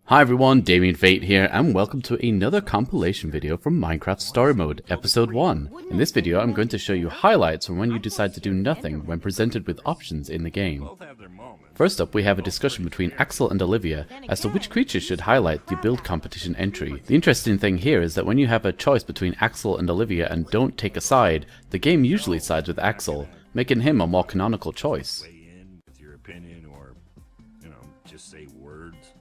Hi everyone, Damien Fate here, and welcome to another compilation video from Minecraft Story Mode, Episode 1. In this video, I'm going to show you highlights from when you decide to do nothing when presented with options in the game. First up, we have a discussion between Axel and Olivia as to which creatures should highlight the build competition entry. The interesting thing here is that when you have a choice between Axel and Olivia and don't take a side, the game usually sides with Axel, making him a more canonical choice. With your opinion or, just say words.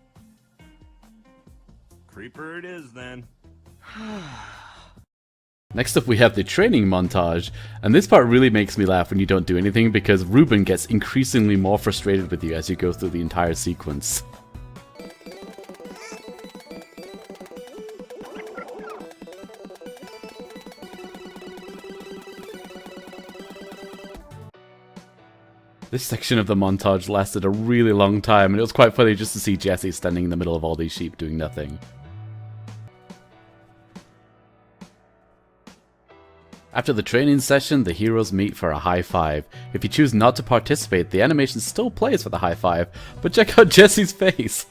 Creeper it is, then. Next up we have the training montage, and this part really makes me laugh when you don't do anything because Reuben gets increasingly more frustrated with you as you go through the entire sequence. This section of the montage lasted a really long time, and it was quite funny just to see Jessie standing in the middle of all these sheep doing nothing. After the training session, the heroes meet for a high five. If you choose not to participate, the animation still plays for the high five, but check out Jessie's face!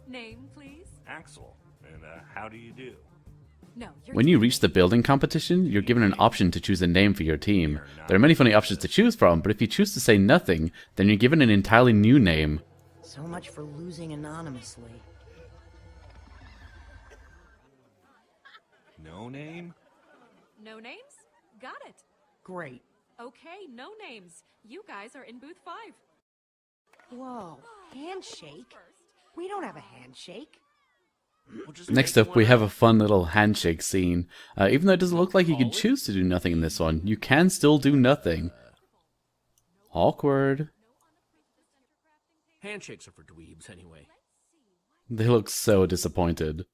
Name, please? Axel. And, how do you do? No, When you reach the building competition, you're given an option to choose a name for your team. There are many funny options to choose from, but if you choose to say nothing, then you're given an entirely new name. So much for losing anonymously. No name? No names? Got it. Great. Okay, no names. You guys are in booth 5. Whoa, handshake? We don't have a handshake. Next up, we have a fun little handshake scene. Even though it doesn't look like you can choose to do nothing in this one, you can still do nothing. Awkward. Handshakes are for dweebs, anyway. They look so disappointed.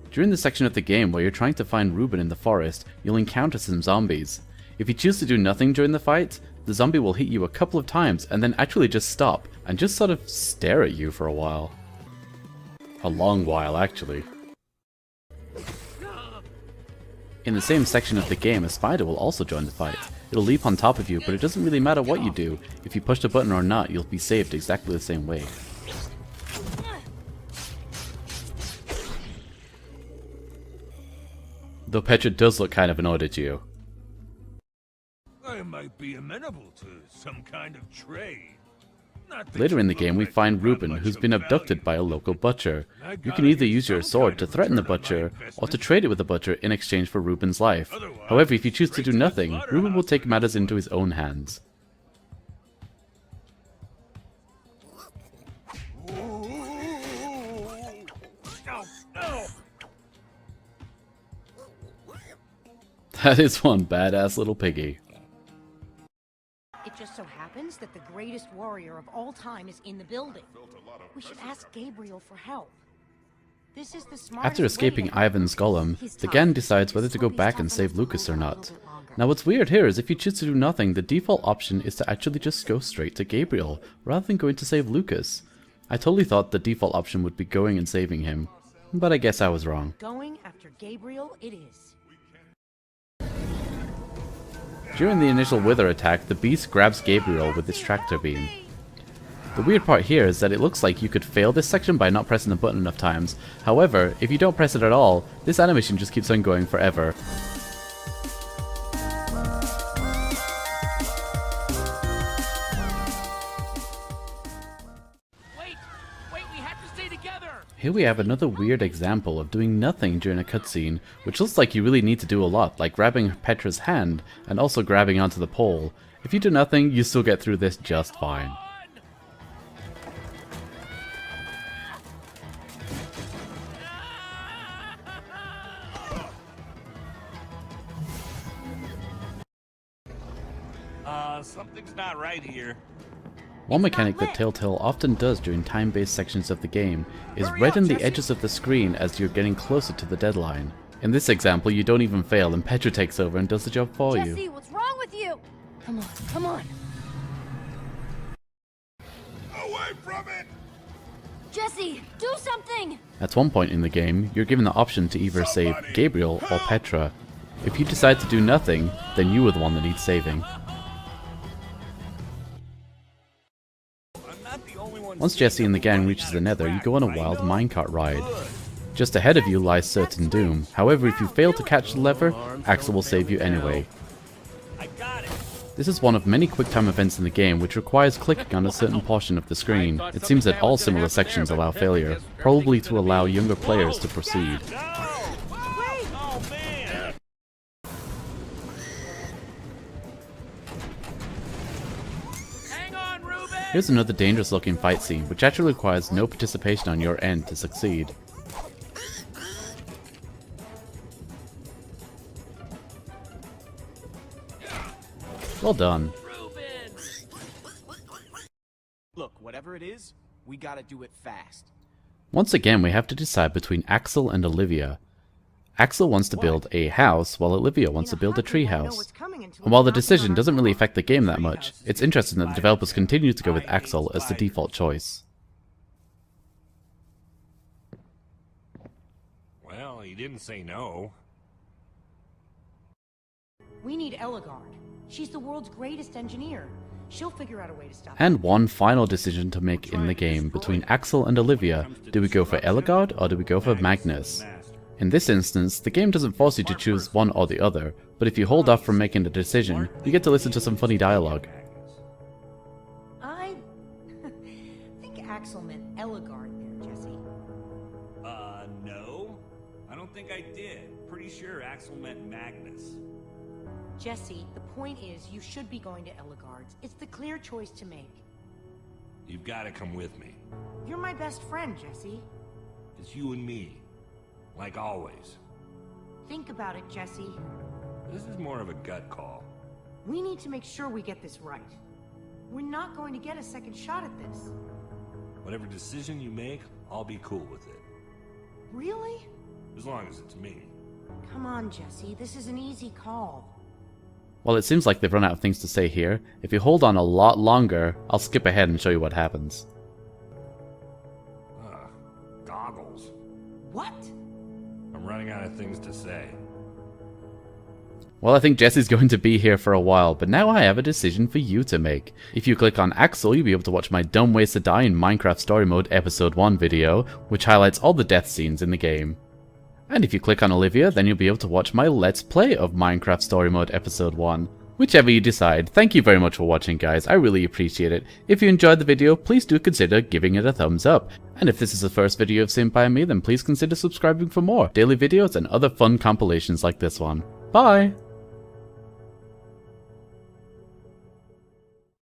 During the section of the game where you're trying to find Reuben in the forest, you'll encounter some zombies. If you choose to do nothing during the fight, the zombie will hit you a couple of times and then actually just stop and just sort of stare at you for a while. A long while, actually. In the same section of the game, a spider will also join the fight. It'll leap on top of you, but it doesn't really matter what you do. If you push the button or not, you'll be saved exactly the same way. Though Petra does look kind of annoyed at you. I might be amenable to some kind of trade. Later in the game, we find Reuben, who's been abducted by a local butcher. You can either use your sword to threaten the butcher, or to trade it with the butcher in exchange for Reuben's life. However, if you choose to do nothing, Reuben will take matters into his own hands. That is one badass little piggy. It just so happens that the greatest warrior of all time is in the building. We should ask Gabriel for help. This is the smartest After escaping Ivan's golem, the gang decides whether to go back and save Lucas or not. Now what's weird here is if you choose to do nothing, the default option is to actually just go straight to Gabriel, rather than going to save Lucas. I totally thought the default option would be going and saving him, but I guess I was wrong. Going after Gabriel it is. During the initial wither attack, the beast grabs Gabriel with its tractor beam. The weird part here is that it looks like you could fail this section by not pressing the button enough times. However, if you don't press it at all, this animation just keeps on going forever. Wait, we have to stay together! Here we have another weird example of doing nothing during a cutscene, which looks like you really need to do a lot, like grabbing Petra's hand and also grabbing onto the pole. If you do nothing, you still get through this just fine. Something's not right here. One mechanic that Telltale often does during time-based sections of the game is redden the edges of the screen as you're getting closer to the deadline. In this example, you don't even fail and Petra takes over and does the job for you. Jessie, what's wrong with you? Come on, come on. Away from it! Jessie, do something! At one point in the game, you're given the option to either save Gabriel or Petra. If you decide to do nothing, then you are the one that needs saving. Once Jessie and the gang reaches the Nether, you go on a wild minecart ride. Just ahead of you lies certain doom. However, if you fail to catch the lever, Axel will save you anyway. This is one of many QuickTime events in the game which requires clicking on a certain portion of the screen. It seems that all similar sections allow failure, probably to allow younger players to proceed. Hang on, Reuben! Here's another dangerous looking fight scene, which actually requires no participation on your end to succeed. Well done. Reuben! Look, whatever it is, we gotta do it fast. Once again, we have to decide between Axel and Olivia. Axel wants to build a house, while Olivia wants to build a tree house. And while the decision doesn't really affect the game that much, it's interesting that the developers continue to go with Axel as the default choice. Well, he didn't say no. We need Eligard. She's the world's greatest engineer. She'll figure out a way to stop And one final decision to make in the game between Axel and Olivia. Do we go for Eligard or do we go for Magnus? In this instance, the game doesn't force you to choose one or the other, but if you hold off from making the decision, you get to listen to some funny dialogue. I think Axel meant Eligard there, Jessie. No. I don't think I did. Pretty sure Axel meant Magnus. Jessie, the point is you should be going to Eligard's. It's the clear choice to make. You've got to come with me. You're my best friend, Jessie. It's you and me. Like always. Think about it, Jessie. This is more of a gut call. We need to make sure we get this right. We're not going to get a second shot at this. Whatever decision you make, I'll be cool with it. Really? As long as it's me. Come on, Jessie. This is an easy call. Well, it seems like they've run out of things to say here. If you hold on a lot longer, I'll skip ahead and show you what happens. Goggles. What? I'm running out of things to say. Well, I think Jessie's going to be here for a while, but now I have a decision for you to make. If you click on Axel, you'll be able to watch my Dumb Ways to Die in Minecraft Story Mode Episode 1 video, which highlights all the death scenes in the game. And if you click on Olivia, then you'll be able to watch my Let's Play of Minecraft Story Mode Episode 1. Whichever you decide. Thank you very much for watching, guys. I really appreciate it. If you enjoyed the video, please do consider giving it a thumbs up. And if this is the first video you've seen by me, then please consider subscribing for more daily videos and other fun compilations like this one. Bye!